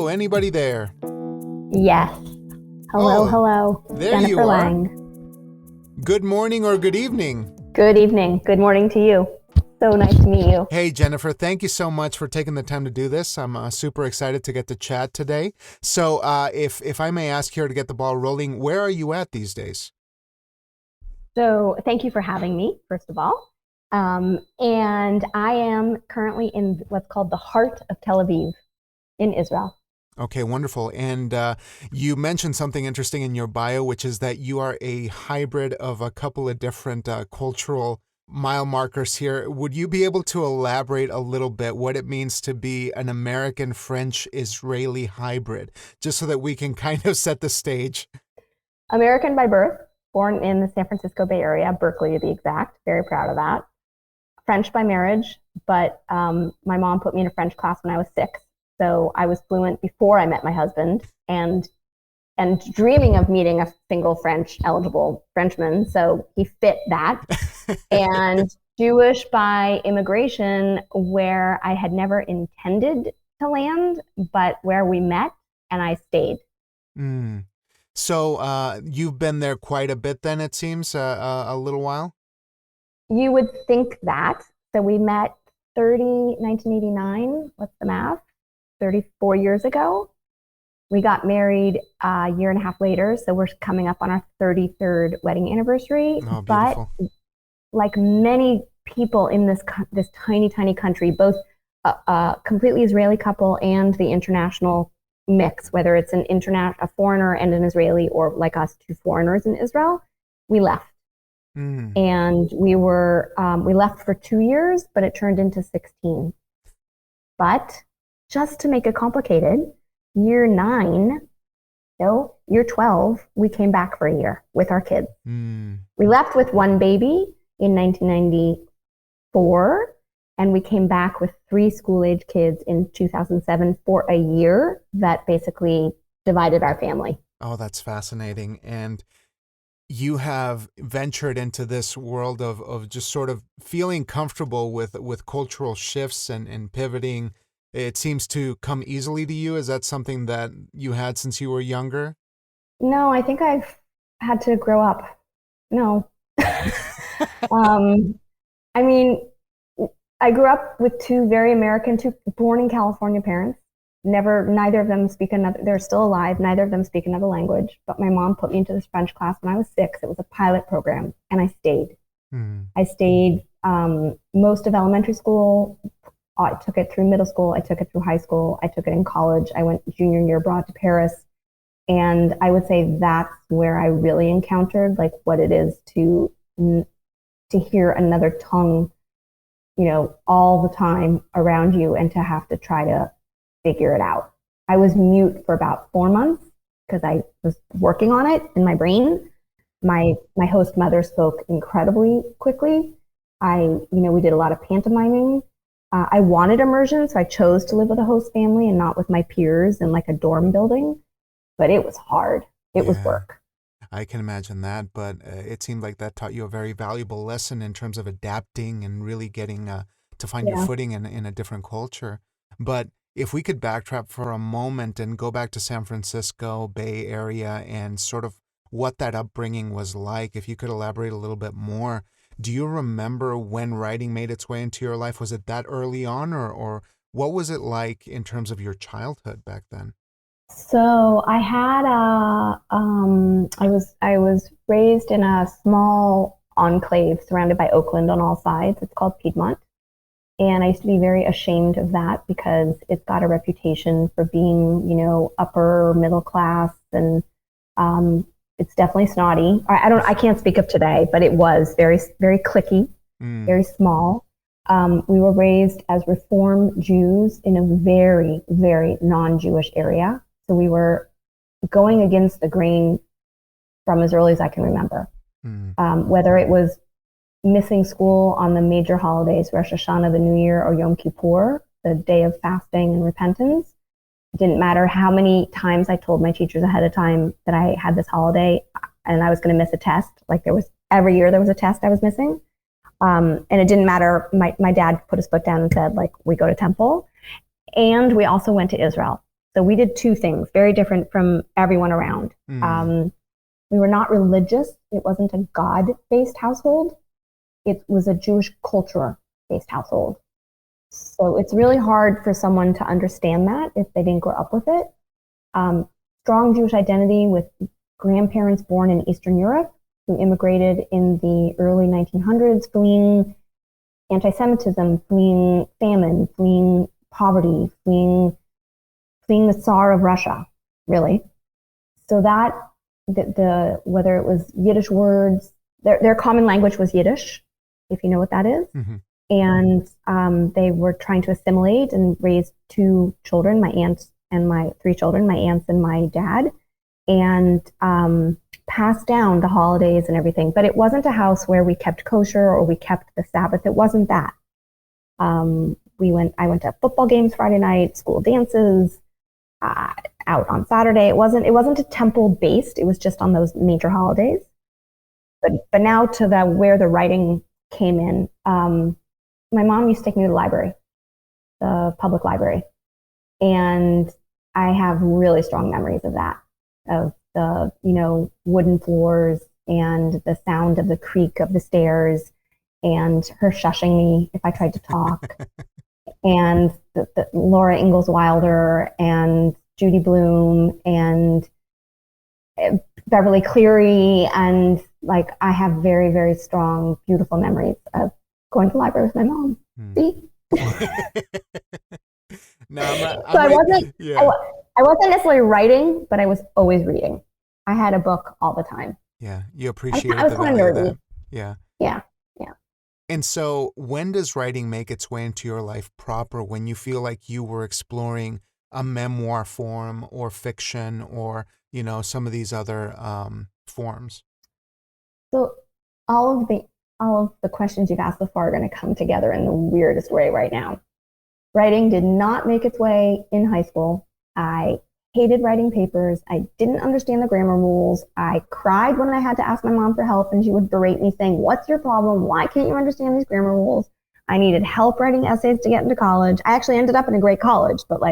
Hello, anybody there? Yes. Hello, hello. There Jennifer you are. Lang. Good morning or good evening. Good evening. Good morning to you. So nice to meet you. Hey, Jennifer, thank you so much for taking the time to do this. I'm super excited to get to chat today. So if I may ask here to get the ball rolling, where are you at these days? So thank you for having me, first of all. And I am currently in what's called the heart of Tel Aviv in Israel. Okay, wonderful. And you mentioned something interesting in your bio, which is that you are a hybrid of a couple of different cultural mile markers here. Would you be able to elaborate a little bit what it means to be an American French-Israeli hybrid, just so that we can kind of set the stage? American by birth, born in the San Francisco Bay Area, Berkeley to be exact. Very proud of that. French by marriage, but my mom put me in a French class when I was 6. So I was fluent before I met my husband and dreaming of meeting a single French eligible Frenchman. So he fit that. And Jewish by immigration, where I had never intended to land, but where we met and I stayed. So you've been there quite a bit then, it seems, a little while? You would think that. So we met 1989. What's the math? 34 years ago. We got married a year and a half later, so we're coming up on our 33rd wedding anniversary. Oh, beautiful. But like many people in this tiny, tiny country, both a completely Israeli couple and the international mix, whether it's a foreigner and an Israeli, or like us, 2 foreigners in Israel, we left. And we left for 2 years, but it turned into 16. But just to make it complicated, year 12, we came back for a year with our kids. We left with 1 baby in 1994, and we came back with 3 school-age kids in 2007 for a year that basically divided our family. Oh, that's fascinating. And you have ventured into this world of just sort of feeling comfortable with cultural shifts and pivoting. It seems to come easily to you. Is that something that you had since you were younger? No, I think I've had to grow up. No. I mean, I grew up with 2 very American, 2 born in California parents. Neither of them speak another, they're still alive, neither of them speak another language. But my mom put me into this French class when I was 6. It was a pilot program, and I stayed. I stayed most of elementary school. I took it through middle school. I took it through high school. I took it in college. I went junior year abroad to Paris. And I would say that's where I really encountered like what it is to hear another tongue, all the time around you and to have to try to figure it out. I was mute for about 4 months because I was working on it in my brain. My host mother spoke incredibly quickly. We did a lot of pantomiming. I wanted immersion, so I chose to live with a host family and not with my peers in like a dorm building. But it was hard. It was work. I can imagine that, but it seemed like that taught you a very valuable lesson in terms of adapting and really getting to find your footing in a different culture. But if we could backtrack for a moment and go back to San Francisco Bay Area and sort of what that upbringing was like, if you could elaborate a little bit more. Do you remember when writing made its way into your life? Was it that early on, or what was it like in terms of your childhood back then? So I had I was raised in a small enclave surrounded by Oakland on all sides. It's called Piedmont. And I used to be very ashamed of that because it's got a reputation for being, upper middle class, and it's definitely snotty. I can't speak of today, but it was very, very cliquey, very small. We were raised as Reform Jews in a very, very non-Jewish area. So we were going against the grain from as early as I can remember. Whether it was missing school on the major holidays, Rosh Hashanah, the New Year, or Yom Kippur, the day of fasting and repentance. It didn't matter how many times I told my teachers ahead of time that I had this holiday and I was going to miss a test. Like every year there was a test I was missing. And it didn't matter. My dad put his foot down and said, like, we go to temple. And we also went to Israel. So we did two things, very different from everyone around. We were not religious. It wasn't a God-based household. It was a Jewish culture-based household. So it's really hard for someone to understand that if they didn't grow up with it. Strong Jewish identity with grandparents born in Eastern Europe who immigrated in the early 1900s, fleeing anti-Semitism, fleeing famine, fleeing poverty, fleeing the Tsar of Russia, really. So that whether it was Yiddish words, their common language was Yiddish, if you know what that is. And they were trying to assimilate and raise two children, my aunts and my three children, my aunts and my dad, and pass down the holidays and everything. But it wasn't a house where we kept kosher or we kept the Sabbath. It wasn't that. I went to football games Friday night, school dances, out on Saturday. It wasn't a temple based. It was just on those major holidays. But now to where the writing came in. My mom used to take me to the library, the public library. And I have really strong memories of that, of the, wooden floors and the sound of the creak of the stairs and her shushing me if I tried to talk. And the Laura Ingalls Wilder and Judy Blume and Beverly Cleary. And I have very, very strong, beautiful memories of going to the library with my mom. See? No, so I wasn't necessarily writing, but I was always reading. I had a book all the time. Yeah, you appreciate I was the kind of value of nerdy. that. Yeah. Yeah. And so when does writing make its way into your life proper, when you feel like you were exploring a memoir form or fiction or, some of these other forms? So all of the questions you've asked so far are going to come together in the weirdest way right now. Writing did not make its way in high school. I hated writing papers. I didn't understand the grammar rules. I cried when I had to ask my mom for help and she would berate me saying, "What's your problem? Why can't you understand these grammar rules?" I needed help writing essays to get into college. I actually ended up in a great college, but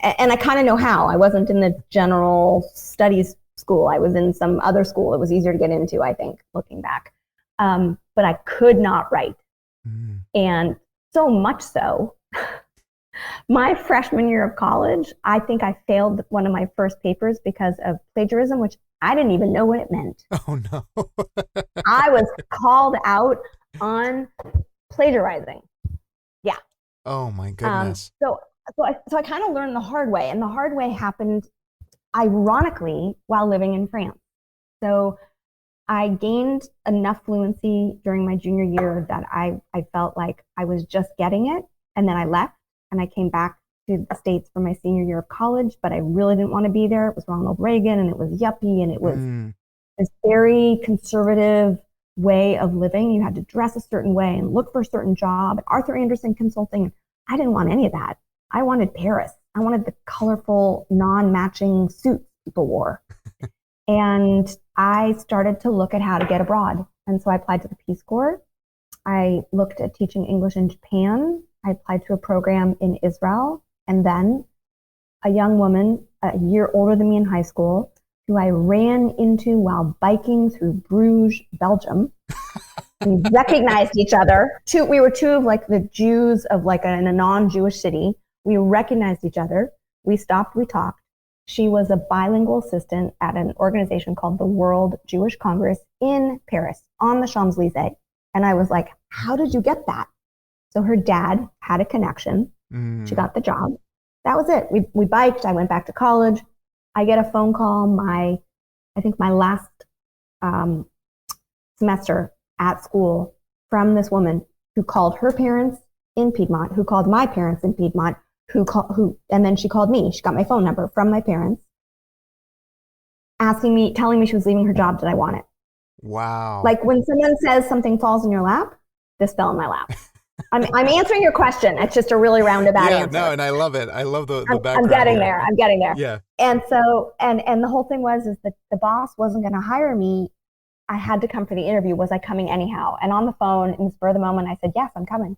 and I kind of know how. I wasn't in the general studies school. I was in some other school that was easier to get into, I think, looking back. But I could not write. And so much so, my freshman year of college, I think I failed one of my first papers because of plagiarism, which I didn't even know what it meant. Oh, no. I was called out on plagiarizing. Yeah. Oh, my goodness. So I kind of learned the hard way. And the hard way happened, ironically, while living in France. So I gained enough fluency during my junior year that I felt like I was just getting it. And then I left and I came back to the States for my senior year of college, but I really didn't want to be there. It was Ronald Reagan and it was yuppie and it was this very conservative way of living. You had to dress a certain way and look for a certain job. Arthur Andersen Consulting. I didn't want any of that. I wanted Paris. I wanted the colorful, non-matching suits people wore. And I started to look at how to get abroad. And so I applied to the Peace Corps. I looked at teaching English in Japan. I applied to a program in Israel. And then a young woman, a year older than me in high school, who I ran into while biking through Bruges, Belgium. We recognized each other. We were two of the Jews of in a non-Jewish city. We recognized each other. We stopped, we talked. She was a bilingual assistant at an organization called the World Jewish Congress in Paris on the Champs-Élysées. And I was like, how did you get that? So her dad had a connection. She got the job. That was it. We biked. I went back to college. I get a phone call I think my last semester at school from this woman who called her parents in Piedmont, who called my parents in Piedmont, and then she called me. She got my phone number from my parents, telling me she was leaving her job. Did I want it? Wow. Like when someone says something falls in your lap, this fell in my lap. I'm answering your question. It's just a really roundabout answer. No, and I love it. I love the background. I'm getting there. Yeah. And so, and the whole thing is that the boss wasn't going to hire me. I had to come for the interview. Was I coming anyhow? And on the phone, in the spur of the moment, I said, yes, I'm coming.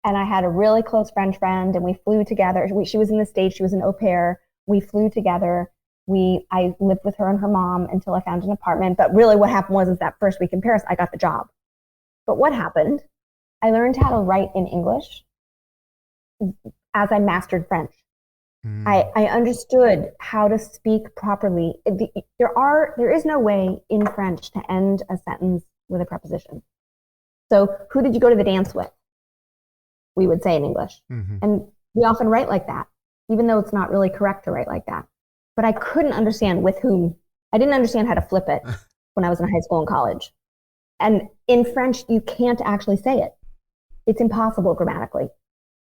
And I had a really close French friend, and we flew together. She was in the States. She was an au pair. We flew together. I lived with her and her mom until I found an apartment. But really what happened was that first week in Paris, I got the job. But what happened? I learned how to write in English as I mastered French. I understood how to speak properly. There is no way in French to end a sentence with a preposition. So who did you go to the dance with? We would say in English. And we often write like that, even though it's not really correct to write like that. But I couldn't understand with whom. I didn't understand how to flip it when I was in high school and college. And in French, you can't actually say it. It's impossible grammatically.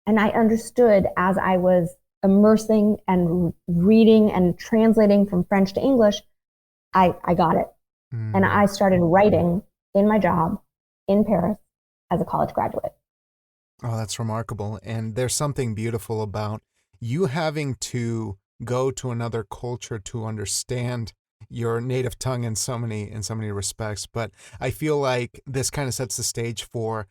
And I understood as I was immersing and reading and translating from French to English, I got it. And I started writing in my job in Paris as a college graduate. Oh, that's remarkable. And there's something beautiful about you having to go to another culture to understand your native tongue in so many respects. But I feel like this kind of sets the stage for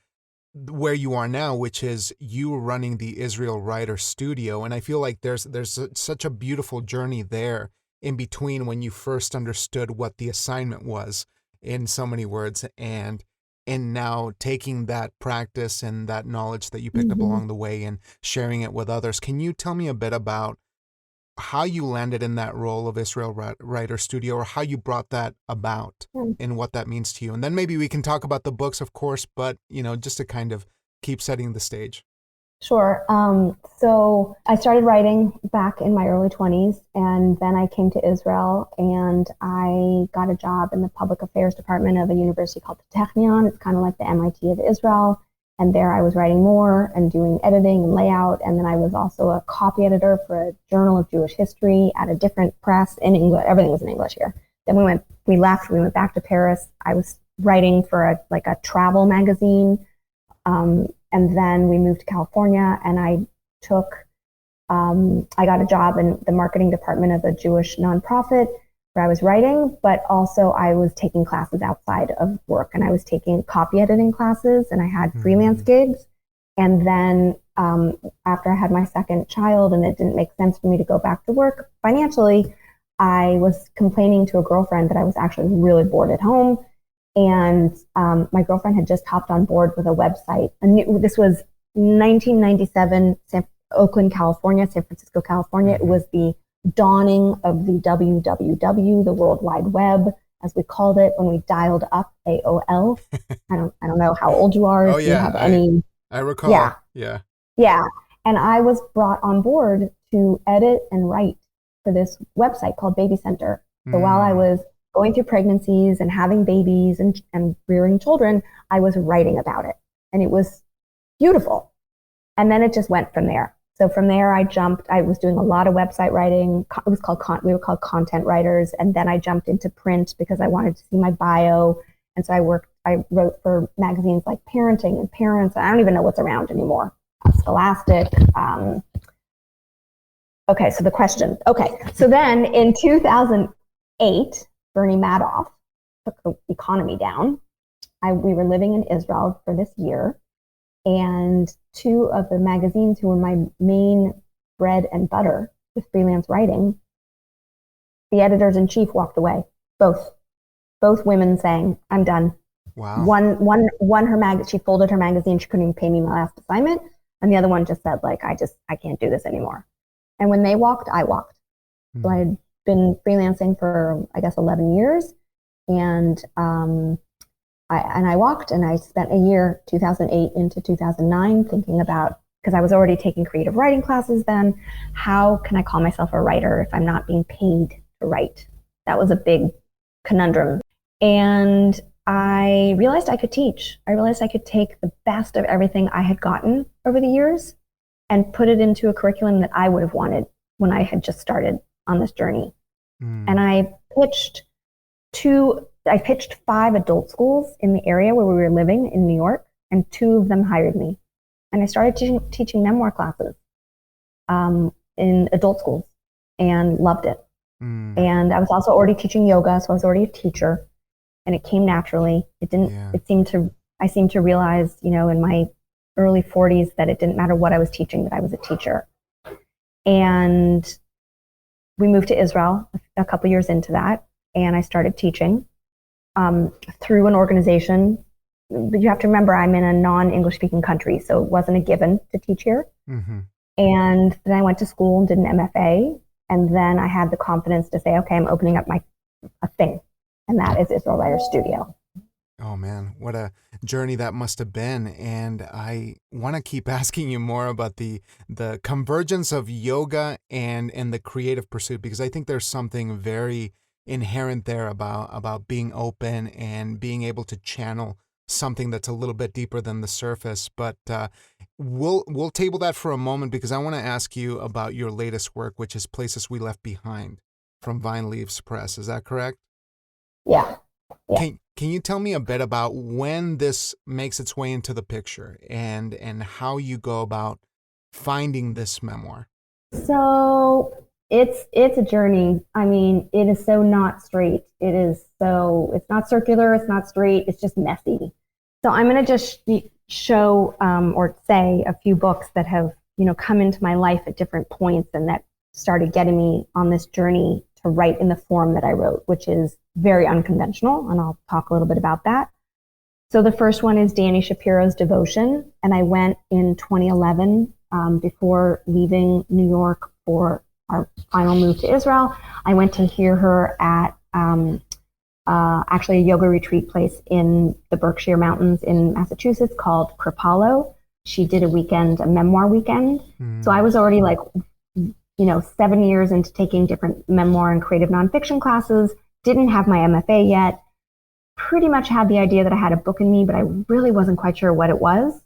where you are now, which is you running the Israel Writer Studio. And I feel like there's such a beautiful journey there in between when you first understood what the assignment was in so many words, and now taking that practice and that knowledge that you picked up along the way and sharing it with others. Can you tell me a bit about how you landed in that role of Israel Writer Studio, or how you brought that about and what that means to you? And then maybe we can talk about the books, of course, but, just to kind of keep setting the stage. Sure. So I started writing back in my early 20s, and then I came to Israel and I got a job in the public affairs department of a university called the Technion. It's kind of like the MIT of Israel. And there I was writing more and doing editing and layout. And then I was also a copy editor for a journal of Jewish history at a different press in English. Everything was in English here. Then we went back to Paris. I was writing for a travel magazine. And then we moved to California, and I got a job in the marketing department of a Jewish nonprofit where I was writing, but also I was taking classes outside of work, and I was taking copy editing classes, and I had freelance gigs. And then after I had my second child and it didn't make sense for me to go back to work financially, I was complaining to a girlfriend that I was actually really bored at home. And my girlfriend had just hopped on board with a website. This was 1997, Oakland, California, San Francisco, California. It was the dawning of the WWW, the World Wide Web, as we called it when we dialed up AOL. I don't know how old you are. If you have any. I recall. Yeah. And I was brought on board to edit and write for this website called Baby Center. So while I was going through pregnancies and having babies and rearing children, I was writing about it. And it was beautiful. And then it just went from there. So from there, I was doing a lot of website writing. We were called content writers. And then I jumped into print because I wanted to see my bio. And so I wrote for magazines like Parenting and Parents. I don't even know what's around anymore. Scholastic. Okay, so the question. Okay, so then in 2008, Bernie Madoff took the economy down. We were living in Israel for this year, and two of the magazines who were my main bread and butter with freelance writing, the editors-in-chief walked away. Both women saying, "I'm done." Wow. She folded her magazine. She couldn't even pay me my last assignment, and the other one just said, I can't do this anymore. And when they walked, I walked. So I had been freelancing for, I guess, 11 years. And I walked, and I spent a year, 2008 into 2009, thinking about, because I was already taking creative writing classes then, how can I call myself a writer if I'm not being paid to write? That was a big conundrum. And I realized I could teach. I realized I could take the best of everything I had gotten over the years and put it into a curriculum that I would have wanted when I had just started on this journey. And I pitched 5 adult schools in the area where we were living in New York, and 2 of them hired me. And I started teaching memoir classes in adult schools and loved it. And I was also already teaching yoga, so I was already a teacher, and it came naturally. I seemed to realize, in my early 40s that it didn't matter what I was teaching, that I was a teacher. And we moved to Israel a couple years into that, and I started teaching through an organization. But you have to remember, I'm in a non-English speaking country, so it wasn't a given to teach here. Mm-hmm. And then I went to school and did an MFA, and then I had the confidence to say, okay, I'm opening up a thing, and that is Israel Writer Studio. Oh man, what a journey that must have been. And I want to keep asking you more about the convergence of yoga and the creative pursuit, because I think there's something very inherent there about being open and being able to channel something that's a little bit deeper than the surface. But we'll table that for a moment, because I want to ask you about your latest work, which is Places We Left Behind from Vine Leaves Press. Is that correct? Yeah. Can you tell me a bit about when this makes its way into the picture and how you go about finding this memoir? So it's a journey. I mean, it is so not straight. It's not circular, it's not straight, it's just messy. So I'm going to just show or say a few books that have, come into my life at different points and that started getting me on this journey to write in the form that I wrote, which is very unconventional, and I'll talk a little bit about that. So the first one is Dani Shapiro's Devotion, and I went in 2011 before leaving New York for our final move to Israel. I went to hear her at actually a yoga retreat place in the Berkshire Mountains in Massachusetts called Kripalu. She did a memoir weekend. So I was already 7 years into taking different memoir and creative nonfiction classes, didn't have my MFA yet, pretty much had the idea that I had a book in me, but I really wasn't quite sure what it was.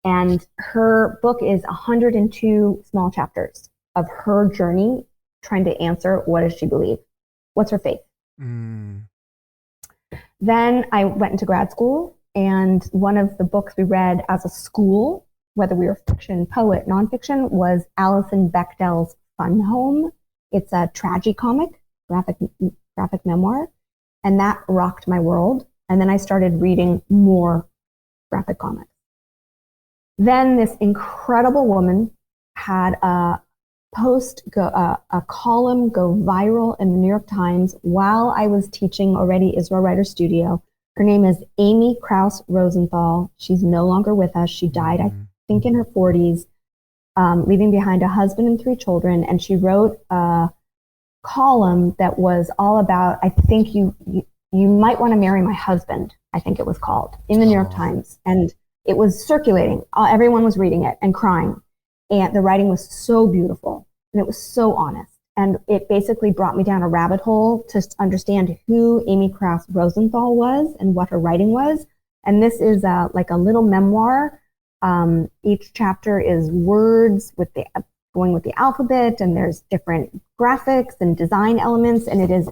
And her book is 102 small chapters of her journey trying to answer, what does she believe? What's her faith? Then I went into grad school, and one of the books we read as a school, whether we were fiction, poet, nonfiction, was Alison Bechdel's Fun Home. It's a tragicomic, graphic memoir, and that rocked my world. And then I started reading more graphic comics. Then this incredible woman had a column go viral in the New York Times while I was teaching already Israel Writer Studio. Her name is Amy Krauss Rosenthal. She's no longer with us. She died, I think, in her 40s. Leaving behind a husband and 3 children, and she wrote a column that was all about, I think you might want to marry my husband, I think it was called, in the New York Times. And it was circulating. Everyone was reading it and crying. And the writing was so beautiful, and it was so honest. And it basically brought me down a rabbit hole to understand who Amy Krauss Rosenthal was and what her writing was. And this is like a little memoir. Each chapter is words going with the alphabet, and there's different graphics and design elements, and it is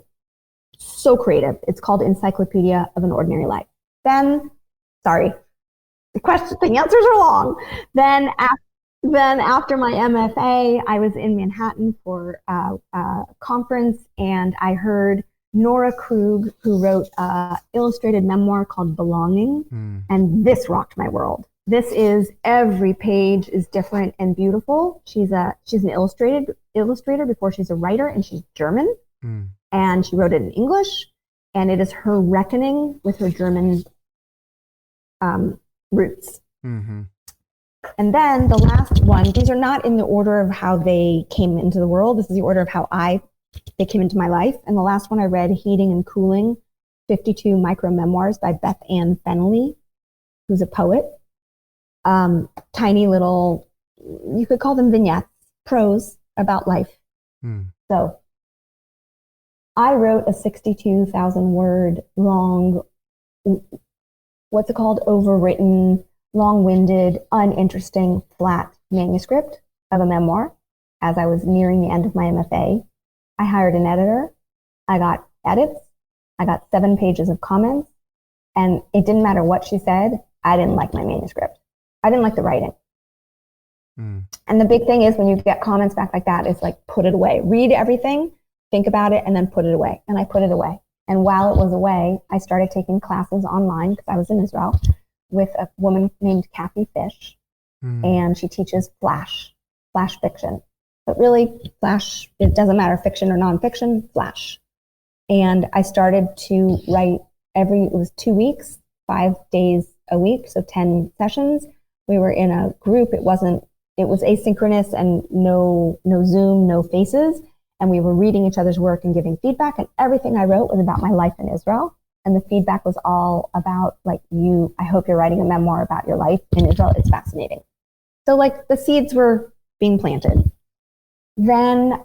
so creative. It's called Encyclopedia of an Ordinary Life. Then, sorry, the answers are long. Then after my MFA, I was in Manhattan for a conference, and I heard Nora Krug, who wrote an illustrated memoir called Belonging, and this rocked my world. This is, every page is different and beautiful. She's an illustrator before she's a writer, and she's German. And she wrote it in English, and it is her reckoning with her German roots. And then the last one, these are not in the order of how they came into the world. This is the order of how they came into my life. And the last one I read, Heating and Cooling, 52 Micro Memoirs by Beth Ann Fennelly, who's a poet. Tiny little, you could call them vignettes, prose about life. So I wrote a 62,000 word long, what's it called? Overwritten, long-winded, uninteresting, flat manuscript of a memoir as I was nearing the end of my MFA. I hired an editor. I got edits. I got 7 pages of comments, and it didn't matter what she said. I didn't like my manuscript. I didn't like the writing. And the big thing is, when you get comments back like that, it's like, put it away. Read everything, think about it, and then put it away. And I put it away. And while it was away, I started taking classes online, because I was in Israel, with a woman named Kathy Fish. Mm. and she teaches flash fiction. But really, flash, it doesn't matter, fiction or nonfiction, flash. And I started to write it was 2 weeks, 5 days a week, so 10 sessions. We were in a group. It was asynchronous and no Zoom, no faces. And we were reading each other's work and giving feedback. And everything I wrote was about my life in Israel. And the feedback was all about, like, I hope you're writing a memoir about your life in Israel. It's fascinating. So, like, the seeds were being planted. Then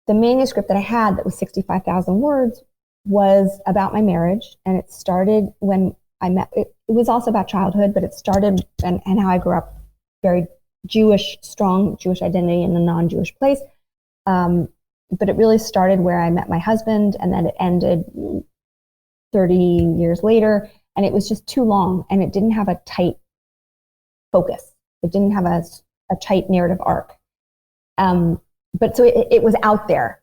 the manuscript that I had that was 65,000 words was about my marriage. And it started when I met, it was also about childhood, but it started and how I grew up, very Jewish, strong Jewish identity in a non-Jewish place. But it really started where I met my husband, and then it ended 30 years later. And it was just too long, and it didn't have a tight focus. It didn't have a tight narrative arc. But so it was out there.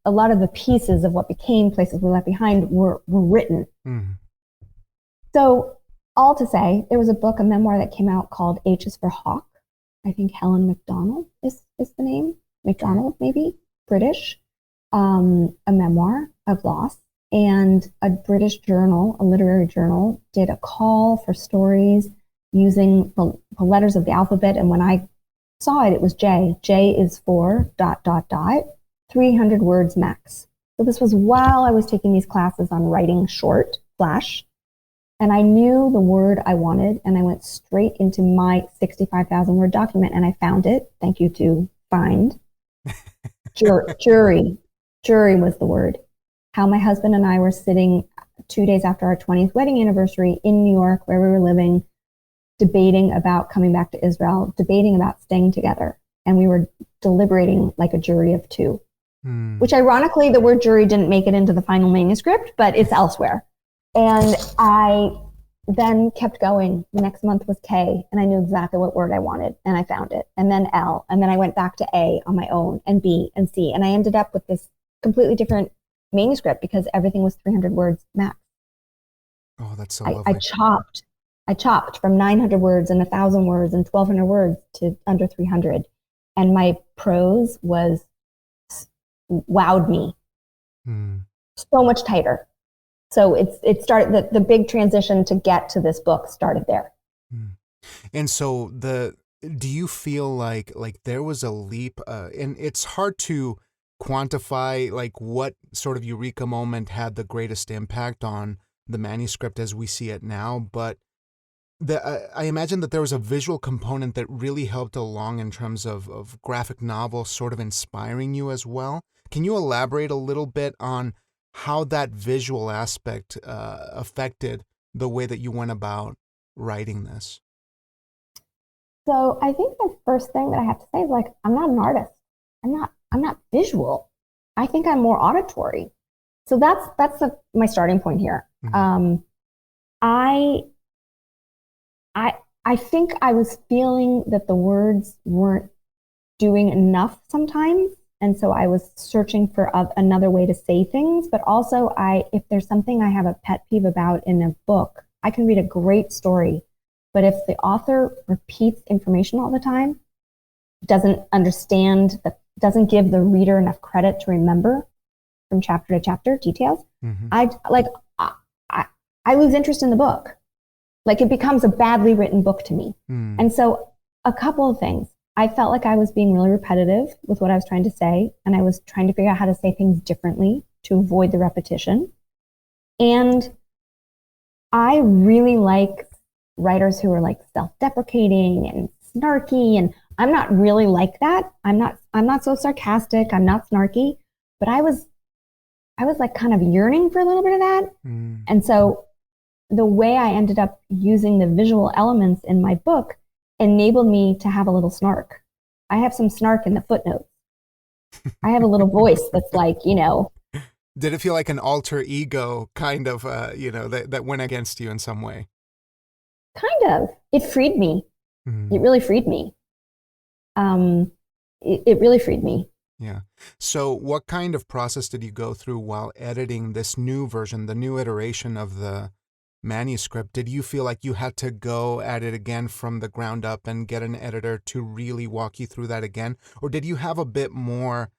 A lot of the pieces of what became Places We Left Behind were written. Mm. So all to say, there was a memoir that came out called H is for Hawk. I think Helen MacDonald is the name. MacDonald, maybe, British. A memoir of loss. And a British journal, a literary journal, did a call for stories using the letters of the alphabet. And when I saw it, it was J. J is for ... 300 words max. So this was while I was taking these classes on writing short, flash. And I knew the word I wanted, and I went straight into my 65,000 word document, and I found it. Thank you to Find. Jury was the word. How my husband and I were sitting 2 days after our 20th wedding anniversary in New York, where we were living, debating about coming back to Israel, debating about staying together. And we were deliberating like a jury of two, which ironically, the word jury didn't make it into the final manuscript, but it's elsewhere. And I then kept going. The next month was K, and I knew exactly what word I wanted, and I found it. And then L, and then I went back to A on my own, and B and C. And I ended up with this completely different manuscript because everything was 300 words max. Oh, that's so lovely. I chopped from 900 words and 1,000 words and 1,200 words to under 300. And my prose wowed me so much tighter. So it started, the big transition to get to this book started there. And so do you feel like there was a leap, and it's hard to quantify like what sort of eureka moment had the greatest impact on the manuscript as we see it now, but I imagine that there was a visual component that really helped along in terms of graphic novel sort of inspiring you as well. Can you elaborate a little bit on how that visual aspect affected the way that you went about writing this? So I think the first thing that I have to say is, like, I'm not an artist. I'm not visual. I think I'm more auditory. So that's my starting point here. Mm-hmm. I think I was feeling that the words weren't doing enough sometimes. And so I was searching for another way to say things. But also, if there's something I have a pet peeve about in a book, I can read a great story, but if the author repeats information all the time, doesn't doesn't give the reader enough credit to remember from chapter to chapter details, mm-hmm. I lose interest in the book. Like, it becomes a badly written book to me. And so a couple of things. I felt like I was being really repetitive with what I was trying to say, and I was trying to figure out how to say things differently to avoid the repetition. And I really like writers who are like self-deprecating and snarky, and I'm not really like that. I'm not so sarcastic. I'm not snarky, but I was like kind of yearning for a little bit of that. And so the way I ended up using the visual elements in my book enabled me to have a little snark. I have some snark in the footnotes. I have a little voice that's like, Did it feel like an alter ego kind of, that went against you in some way? Kind of. It freed me. It really freed me. It really freed me. Yeah. So what kind of process did you go through while editing this new version, the new iteration of the manuscript, did you feel like you had to go at it again from the ground up and get an editor to really walk you through that again? Or did you have a bit more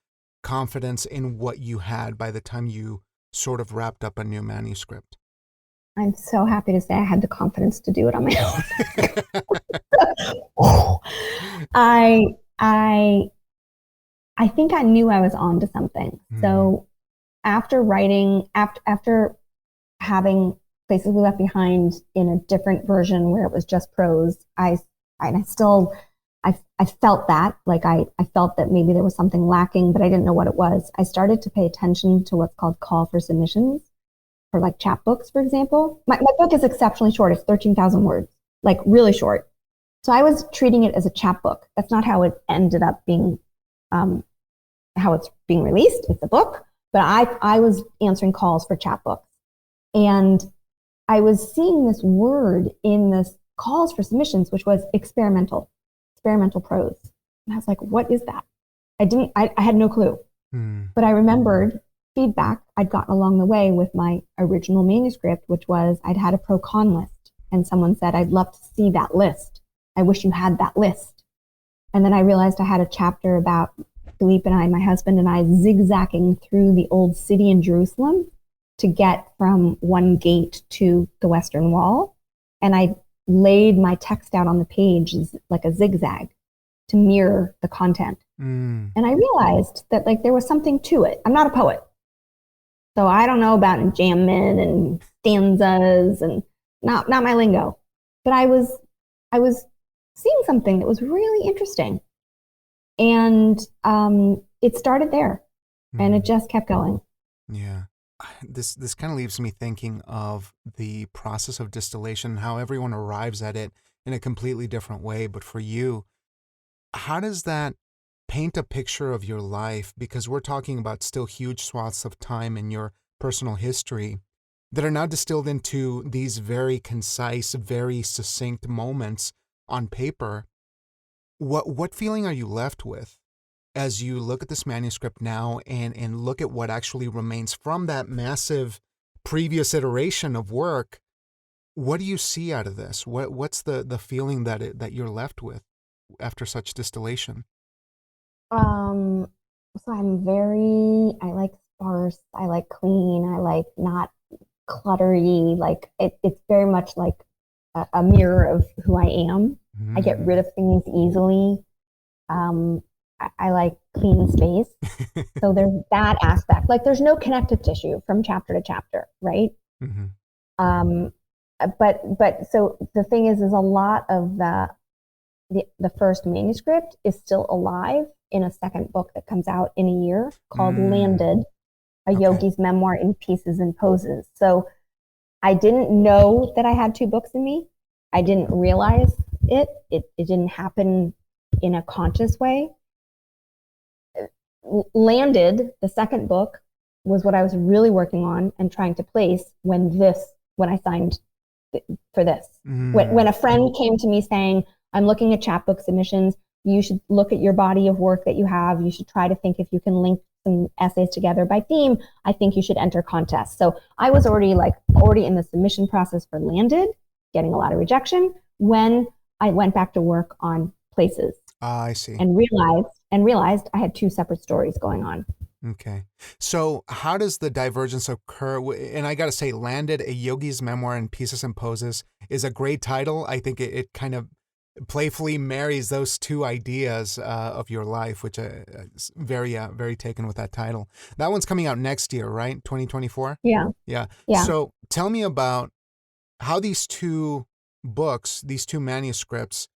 confidence in what you had by the time you sort of wrapped up a new manuscript? I'm so happy to say I had the confidence to do it on my own. I think I knew I was onto something. So after writing, after having Places We Left Behind in a different version where it was just prose, I felt that, like I felt that maybe there was something lacking, but I didn't know what it was. I started to pay attention to what's called call for submissions for like chapbooks, for example. My book is exceptionally short. It's 13,000 words, like really short. So I was treating it as a chapbook. That's not how it ended up being, how it's being released. It's a book, but I was answering calls for chapbooks. And I was seeing this word in this calls for submissions, which was experimental prose. And I was like, what is that? I had no clue. But I remembered feedback I'd gotten along the way with my original manuscript, which was I'd had a pro-con list. And someone said, I'd love to see that list. I wish you had that list. And then I realized I had a chapter about Philippe and I, my husband and I, zigzagging through the old city in Jerusalem to get from one gate to the Western Wall. And I laid my text out on the page like a zigzag to mirror the content. And I realized that like there was something to it. I'm not a poet, so I don't know about enjambment and stanzas and not my lingo. But I was seeing something that was really interesting, and it started there, and it just kept going. Yeah. This kind of leaves me thinking of the process of distillation, how everyone arrives at it in a completely different way. But for you, how does that paint a picture of your life? Because we're talking about still huge swaths of time in your personal history that are now distilled into these very concise, very succinct moments on paper. What feeling are you left with as you look at this manuscript now and look at what actually remains from that massive previous iteration of work? What do you see out of this? What's the feeling that you're left with after such distillation? So I like sparse, I like clean, I like not cluttery. Like it's very much like a mirror of who I am. I get rid of things easily. I like clean space. So there's that aspect. Like there's no connective tissue from chapter to chapter, right? But so the thing is a lot of the first manuscript is still alive in a second book that comes out in a year called Landed, a yogi's memoir in pieces and poses. So I didn't know that I had two books in me. I didn't realize it. It didn't happen in a conscious way. Landed, the second book, was what I was really working on and trying to place when I signed for this. When a friend came to me saying, I'm looking at chapbook submissions, you should look at your body of work that you have. You should try to think if you can link some essays together by theme. I think you should enter contests. So I was already in the submission process for Landed, getting a lot of rejection, when I went back to work on Places. I see. And realized I had two separate stories going on. Okay. So how does the divergence occur? And I got to say, Landed, a yogi's memoir in pieces and poses is a great title. I think it kind of playfully marries those two ideas of your life, which is very taken with that title. That one's coming out next year, right? 2024? Yeah. Yeah. Yeah. So tell me about how these two books, these two manuscripts,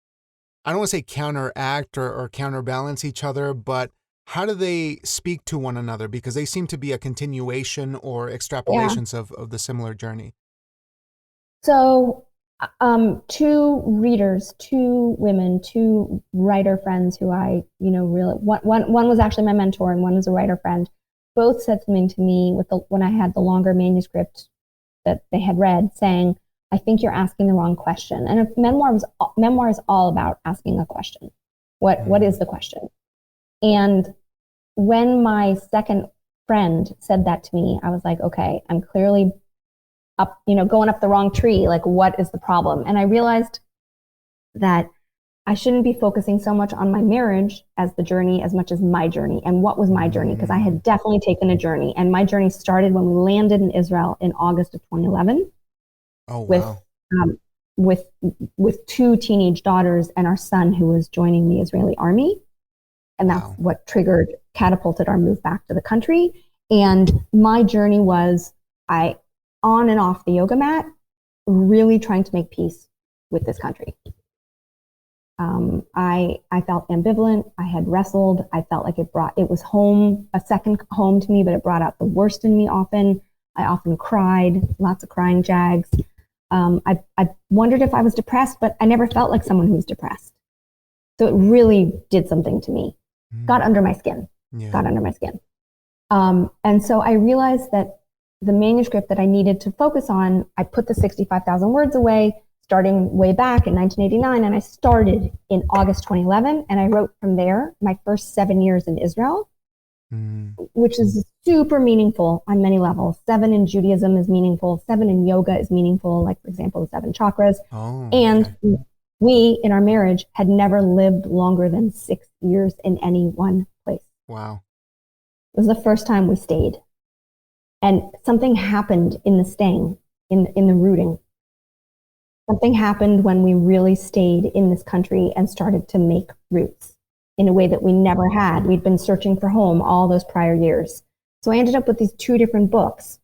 I don't want to say counteract or counterbalance each other, but how do they speak to one another? Because they seem to be a continuation or extrapolations of the similar journey. So two readers, two women, two writer friends who I, really, one was actually my mentor and one was a writer friend, both said something to me when I had the longer manuscript that they had read, saying, I think you're asking the wrong question. And a memoir is all about asking a question. What is the question? And when my second friend said that to me, I was like, okay, I'm clearly up, going up the wrong tree. Like, what is the problem? And I realized that I shouldn't be focusing so much on my marriage as the journey as much as my journey. And what was my journey? Because I had definitely taken a journey. And my journey started when we landed in Israel in August of 2011. Oh, wow. With two teenage daughters and our son who was joining the Israeli army. And that's what catapulted our move back to the country. And my journey was on and off the yoga mat, really trying to make peace with this country. I felt ambivalent. I had wrestled. I felt like it was home, a second home to me, but it brought out the worst in me often. I often cried, lots of crying jags. I wondered if I was depressed, but I never felt like someone who was depressed. So it really did something to me. Got under my skin. And so I realized that the manuscript that I needed to focus on, I put the 65,000 words away, starting way back in 1989. And I started in August 2011. And I wrote from there my first 7 years in Israel, which is super meaningful on many levels. 7 in Judaism is meaningful. 7 in yoga is meaningful. Like, for example, the 7 chakras. And we, in our marriage, had never lived longer than 6 years in any one place. Wow. It was the first time we stayed. And something happened in the staying, in the rooting. Something happened when we really stayed in this country and started to make roots in a way that we never had. We'd been searching for home all those prior years. So I ended up with these 2 different books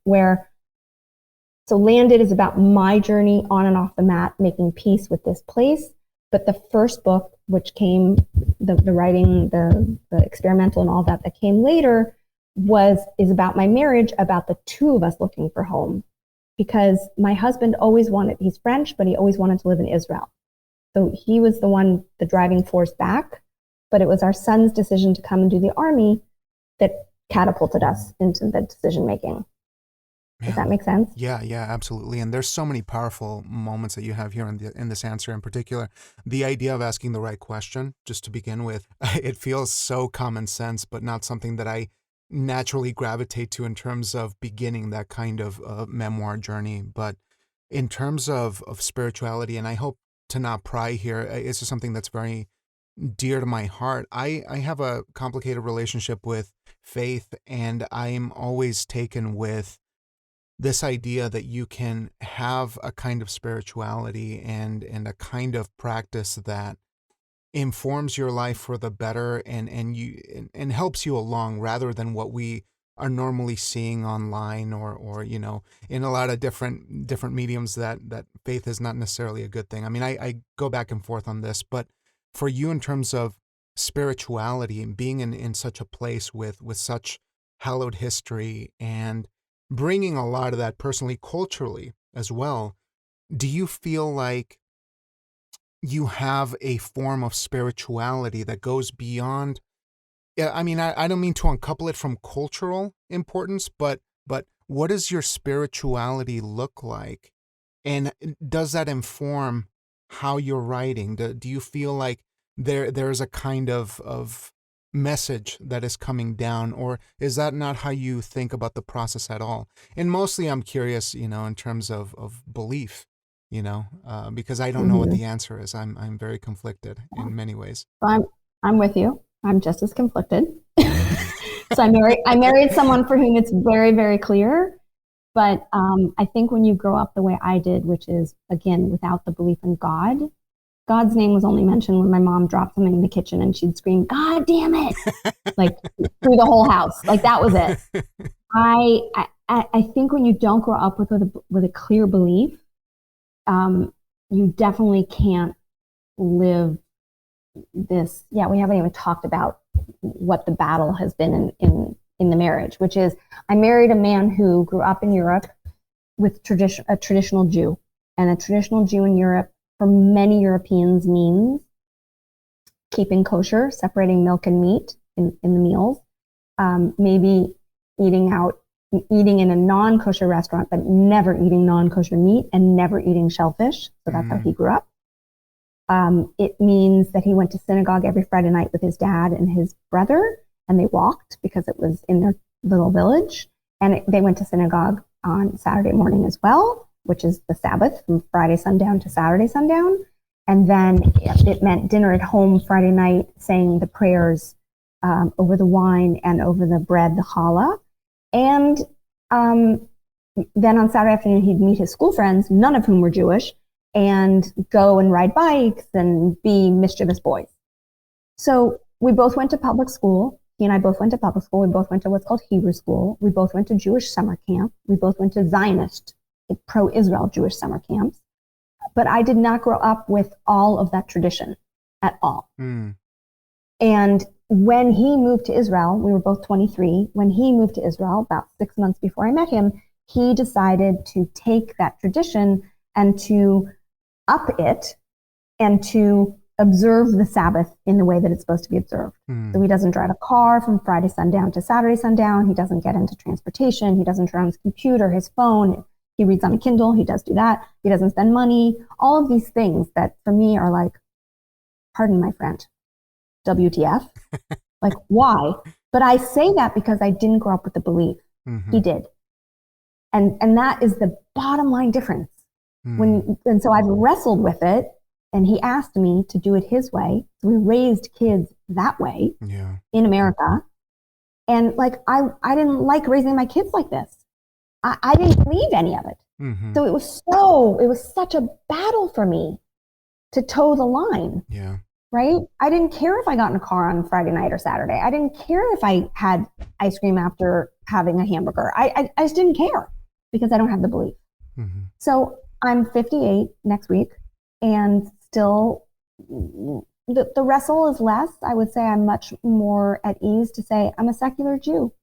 so Landed is about my journey on and off the mat, making peace with this place. But the first book, which came, the writing, the experimental and all that came later, is about my marriage, about the 2 of us looking for home. Because my husband he's French, but he always wanted to live in Israel. So he was the driving force back, but it was our son's decision to come and do the army that catapulted us into the decision making. Does that make sense? Yeah, absolutely. And there's so many powerful moments that you have here in this answer in particular. The idea of asking the right question, just to begin with, it feels so common sense, but not something that I naturally gravitate to in terms of beginning that kind of memoir journey. But in terms of spirituality, and I hope to not pry here, it's just something that's very dear to my heart. I have a complicated relationship with faith, and I'm always taken with this idea that you can have a kind of spirituality and a kind of practice that informs your life for the better and helps you along, rather than what we are normally seeing online or in a lot of different mediums that faith is not necessarily a good thing. I mean, I go back and forth on this, but for you, in terms of spirituality and being in such a place with such hallowed history and bringing a lot of that personally, culturally as well, do you feel like you have a form of spirituality that goes beyond? I mean, I don't mean to uncouple it from cultural importance, but what does your spirituality look like? And does that inform how you're writing? Do you feel like there's a kind of message that is coming down, or is that not how you think about the process at all? And mostly I'm curious, in terms of belief, because I don't know what the answer is. I'm very conflicted in many ways. I'm with you. I'm just as conflicted. So I married someone for whom it's very, very clear. But I think when you grow up the way I did, which is, again, without the belief in God, God's name was only mentioned when my mom dropped something in the kitchen and she'd scream, "God damn it!" like through the whole house. Like, that was it. I think when you don't grow up with a clear belief, you definitely can't live this. Yeah, we haven't even talked about what the battle has been in the marriage, which is, I married a man who grew up in Europe with a traditional Jew, and a traditional Jew in Europe for many Europeans means keeping kosher, separating milk and meat in the meals, maybe eating in a non-kosher restaurant, but never eating non-kosher meat and never eating shellfish. So that's how he grew up. It means that he went to synagogue every Friday night with his dad and his brother, and they walked because it was in their little village. And they went to synagogue on Saturday morning as well, which is the Sabbath from Friday sundown to Saturday sundown. And then it meant dinner at home Friday night, saying the prayers over the wine and over the bread, the challah. And then on Saturday afternoon, he'd meet his school friends, none of whom were Jewish, and go and ride bikes and be mischievous boys. So we both went to public school. He and I both went to public school. We both went to what's called Hebrew school. We both went to Jewish summer camp. We both went to Zionist, pro-Israel Jewish summer camps. But I did not grow up with all of that tradition at all. Mm. And when he moved to Israel, we were both 23. When he moved to Israel, about 6 months before I met him, he decided to take that tradition and to up it and to observe the Sabbath in the way that it's supposed to be observed. Mm. So he doesn't drive a car from Friday sundown to Saturday sundown. He doesn't get into transportation. He doesn't turn on his computer, his phone. He reads on a Kindle. He does do that. He doesn't spend money. All of these things that for me are like, pardon my French, WTF? Like, why? But I say that because I didn't grow up with the belief. Mm-hmm. He did. And that is the bottom line difference. Mm. And so I've wrestled with it, and he asked me to do it his way. So we raised kids that way in America. And like, I didn't like raising my kids like this. I didn't believe any of it. Mm-hmm. So it was such a battle for me to toe the line. Yeah. Right? I didn't care if I got in a car on Friday night or Saturday. I didn't care if I had ice cream after having a hamburger. I just didn't care because I don't have the belief. Mm-hmm. So I'm 58 next week, and still the wrestle is less. I would say I'm much more at ease to say I'm a secular Jew.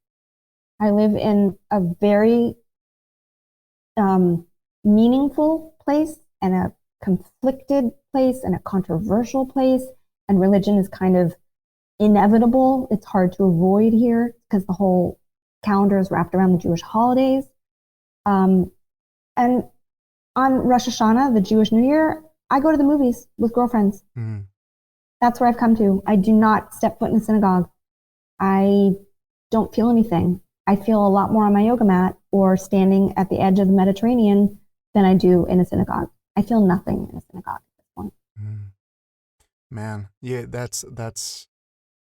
I live in a very meaningful place and a conflicted place and a controversial place. And religion is kind of inevitable. It's hard to avoid here because the whole calendar is wrapped around the Jewish holidays. And on Rosh Hashanah, the Jewish New Year, I go to the movies with girlfriends. Mm. That's where I've come to. I do not step foot in a synagogue. I don't feel anything. I feel a lot more on my yoga mat or standing at the edge of the Mediterranean than I do in a synagogue. I feel nothing in a synagogue at this point. Mm. Man, yeah, that's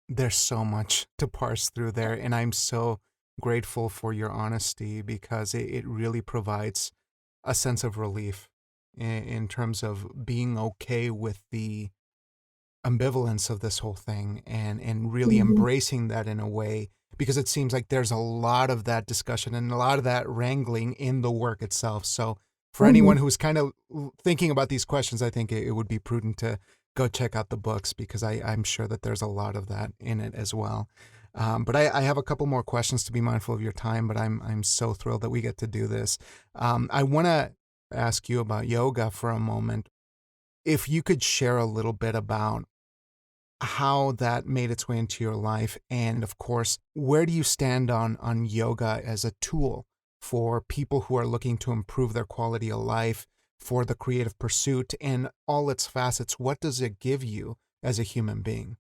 there's so much to parse through there, and I'm so grateful for your honesty because it really provides a sense of relief in terms of being okay with the ambivalence of this whole thing and really mm-hmm. embracing that in a way, because it seems like there's a lot of that discussion and a lot of that wrangling in the work itself. So for mm-hmm. anyone who's kind of thinking about these questions, I think it would be prudent to go check out the books because I'm sure that there's a lot of that in it as well. But I have a couple more questions to be mindful of your time, but I'm so thrilled that we get to do this. I want to ask you about yoga for a moment. If you could share a little bit about how that made its way into your life, and of course, where do you stand on yoga as a tool for people who are looking to improve their quality of life, for the creative pursuit and all its facets? What does it give you as a human being?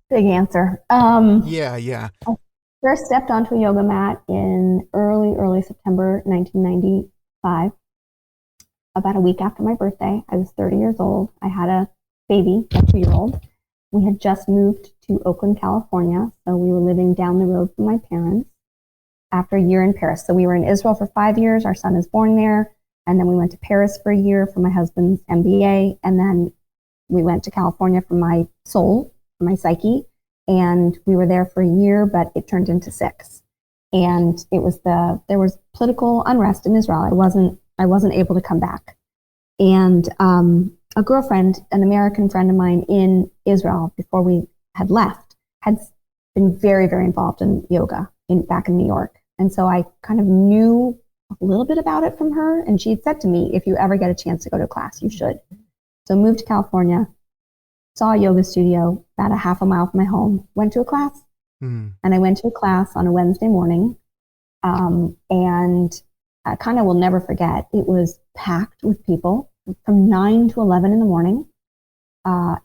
Big answer. Yeah. I first stepped onto a yoga mat in early September 1995. About a week after my birthday. I was 30 years old. I had a baby, a 2-year-old. We had just moved to Oakland, California, so we were living down the road from my parents after a year in Paris. So we were in Israel for 5 years. Our son is born there. And then we went to Paris for a year for my husband's MBA. And then we went to California for my soul, for my psyche. And we were there for a year, but it turned into 6. And there was political unrest in Israel. I wasn't able to come back. And a girlfriend, an American friend of mine in Israel before we had left, had been very, very involved in yoga back in New York. And so I kind of knew a little bit about it from her. And she had said to me, if you ever get a chance to go to class, you should. So moved to California, saw a yoga studio about a half a mile from my home, went to a class. Mm. And I went to a class on a Wednesday morning. And I kind of will never forget, it was packed with people from 9 to 11 in the morning.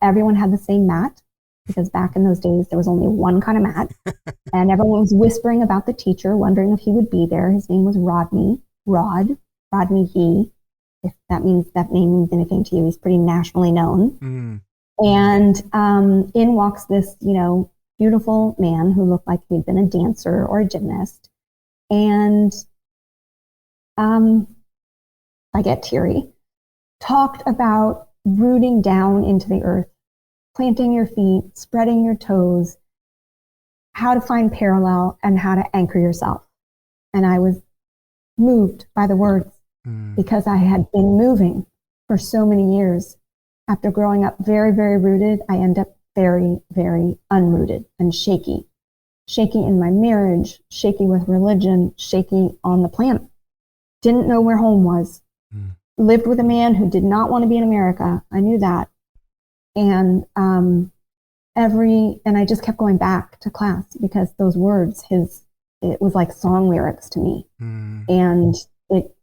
Everyone had the same mat because back in those days, there was only one kind of mat. And everyone was whispering about the teacher, wondering if he would be there. His name was Rodney. Rodney He, if that name means anything to you. He's pretty nationally known. Mm. And in walks this, beautiful man who looked like he'd been a dancer or a gymnast. And I get teary. Talked about rooting down into the earth, planting your feet, spreading your toes, how to find parallel and how to anchor yourself. And I was moved by the words because I had been moving for so many years. After growing up very, very rooted, I end up very, very unrooted and shaky. Shaky in my marriage, shaky with religion, shaky on the planet. Didn't know where home was. Lived with a man who did not want to be in America. I knew that. And I just kept going back to class because those words, it was like song lyrics to me. And it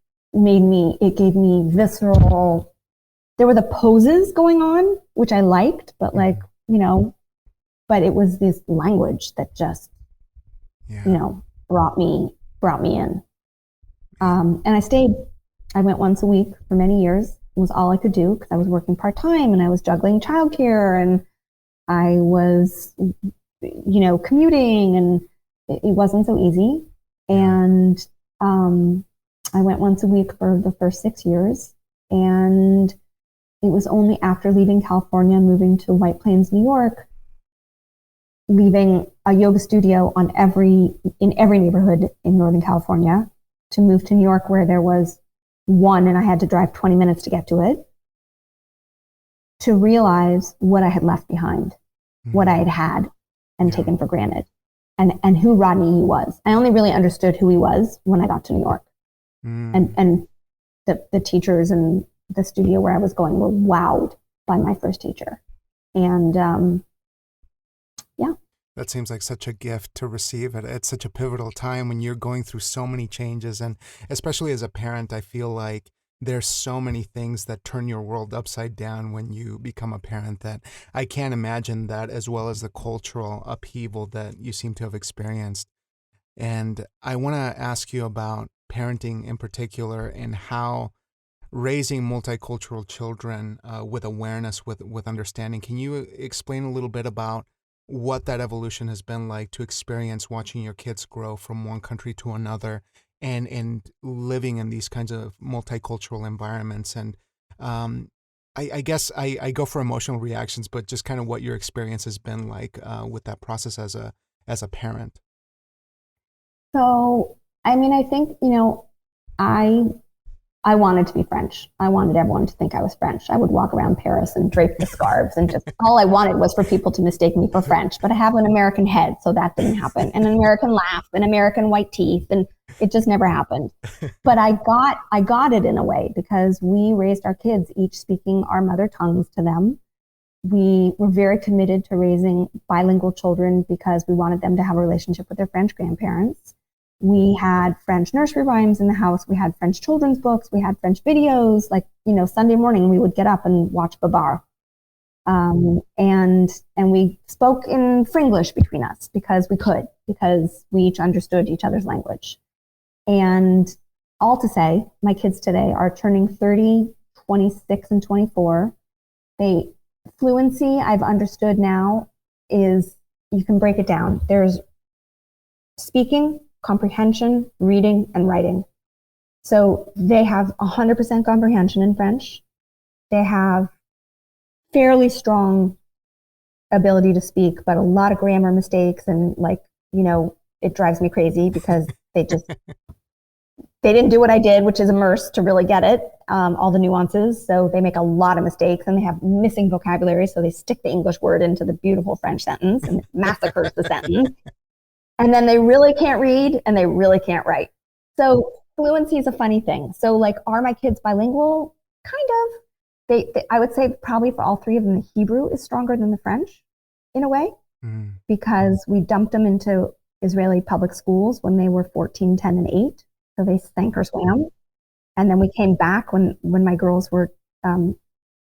gave me visceral, there were the poses going on, which I liked, but but it was this language that just, brought me in. And I went once a week for many years. It was all I could do because I was working part-time and I was juggling childcare and I was, commuting, and it wasn't so easy. And I went once a week for the first 6 years. And it was only after leaving California, moving to White Plains, New York, leaving a yoga studio in every neighborhood in Northern California, to move to New York, where there was one and I had to drive 20 minutes to get to it, to realize what I had left behind, what I had and taken for granted, and who Rodney He was. I only really understood who he was when I got to New York. And the teachers and the studio where I was going were wowed by my first teacher. And that seems like such a gift to receive at such a pivotal time when you're going through so many changes. And especially as a parent, I feel like there's so many things that turn your world upside down when you become a parent, that I can't imagine that, as well as the cultural upheaval that you seem to have experienced. And I want to ask you about parenting in particular, and how raising multicultural children with awareness, with understanding. Can you explain a little bit about what that evolution has been like to experience watching your kids grow from one country to another, and living in these kinds of multicultural environments? And I guess I go for emotional reactions, but just kind of what your experience has been like with that process as a parent. So, I think, I wanted to be French. I wanted everyone to think I was French. I would walk around Paris and drape the scarves, and just all I wanted was for people to mistake me for French. But I have an American head, so that didn't happen. And an American laugh, and American white teeth, and it just never happened. But I got it in a way, because we raised our kids each speaking our mother tongues to them. We were very committed to raising bilingual children because we wanted them to have a relationship with their French grandparents. We had French nursery rhymes in the house. We had French children's books. We had French videos. Like, Sunday morning we would get up and watch Babar. And we spoke in Fringlish between us because we each understood each other's language. And all to say, my kids today are turning 30, 26, and 24. Fluency, I've understood now, is, you can break it down. There's speaking, comprehension, reading, and writing. So they have 100% comprehension in French. They have fairly strong ability to speak, but a lot of grammar mistakes, and it drives me crazy because they didn't do what I did, which is immerse, to really get it, all the nuances. So they make a lot of mistakes, and they have missing vocabulary. So they stick the English word into the beautiful French sentence and it massacres the sentence. And then they really can't read and they really can't write. So fluency is a funny thing. So are my kids bilingual? Kind of. I would say probably for all three of them, the Hebrew is stronger than the French in a way, because we dumped them into Israeli public schools when they were 14, 10, and 8. So they sank or swam. And then we came back when my girls were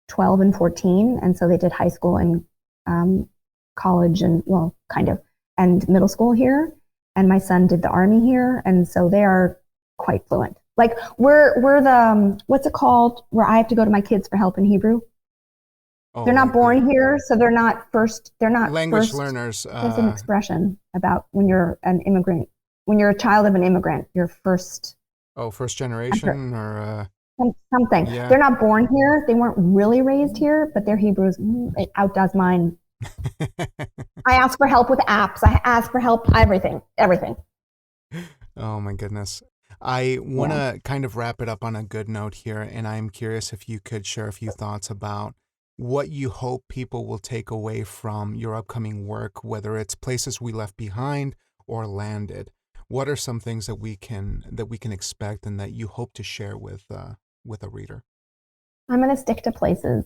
12 and 14. And so they did high school and college and, and middle school here. And my son did the army here. And so they are quite fluent. Like we're the what's it called where I have to go to my kids for help in Hebrew. They're not born here, so they're not language first learners. There's an expression about when you're an immigrant, when you're a child of an immigrant, you're first. First generation or something. Yeah. They're not born here. They weren't really raised here, but their Hebrew it outdoes mine. I ask for help with apps. I ask for help everything. Oh my goodness. I want to kind of wrap it up on a good note here, and I'm curious if you could share a few thoughts about what you hope people will take away from your upcoming work, whether it's places we left behind or landed. What are some things that we can expect and that you hope to share with a reader? I'm going to stick to places.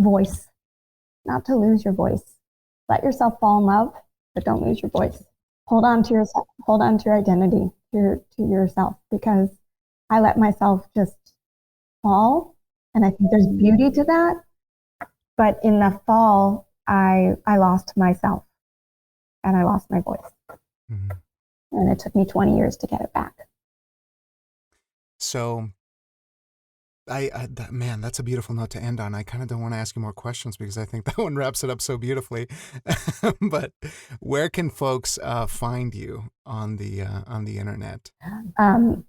Voice, not to lose your voice. Let yourself fall in love, but don't lose your voice. Hold on to yourself. Hold on to your identity, to yourself, because I let myself just fall. And I think there's beauty to that. But in the fall, I lost myself and I lost my voice. Mm-hmm. And it took me 20 years to get it back. So, man, that's a beautiful note to end on. I kind of don't want to ask you more questions because I think that one wraps it up so beautifully. But where can folks find you on the internet?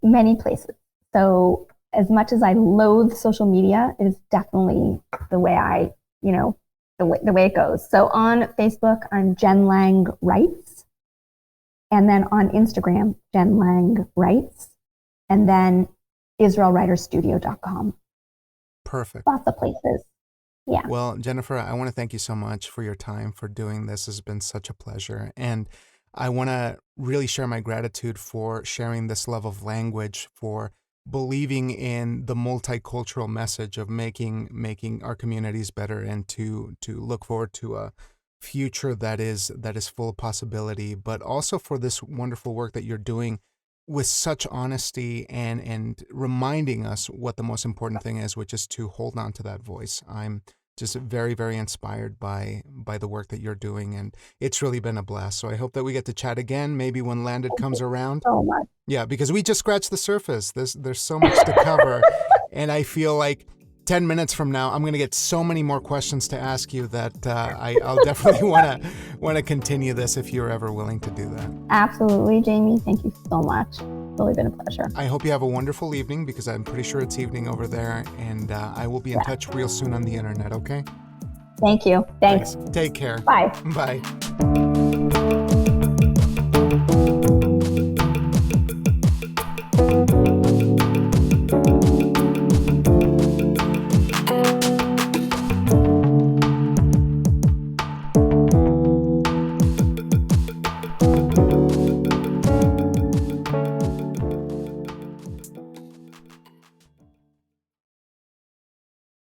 Many places. So, as much as I loathe social media, it is definitely the way the way it goes. So on Facebook, I'm Jen Lang Writes. And then on Instagram, Jen Lang Writes. And then IsraelWritersStudio.com. Perfect. Lots of places. Yeah. Well, Jennifer, I want to thank you so much for your time, for doing this. It's been such a pleasure. And I want to really share my gratitude for sharing this love of language, for believing in the multicultural message of making our communities better, and to look forward to a future that is full of possibility, but also for this wonderful work that you're doing with such honesty and reminding us what the most important thing is, which is to hold on to that voice. I'm just very, very inspired by the work that you're doing, and it's really been a blast. So I hope that we get to chat again, maybe when Landed comes around. So much. Yeah, because we just scratched the surface. There's so much to cover, and I feel like 10 minutes from now, I'm going to get so many more questions to ask you that I'll definitely want to continue this if you're ever willing to do that. Absolutely, Jamie. Thank you so much. It's really been a pleasure. I hope you have a wonderful evening, because I'm pretty sure it's evening over there, and I will be in touch real soon on the internet, okay? Thank you. Thanks. Take care. Bye. Bye.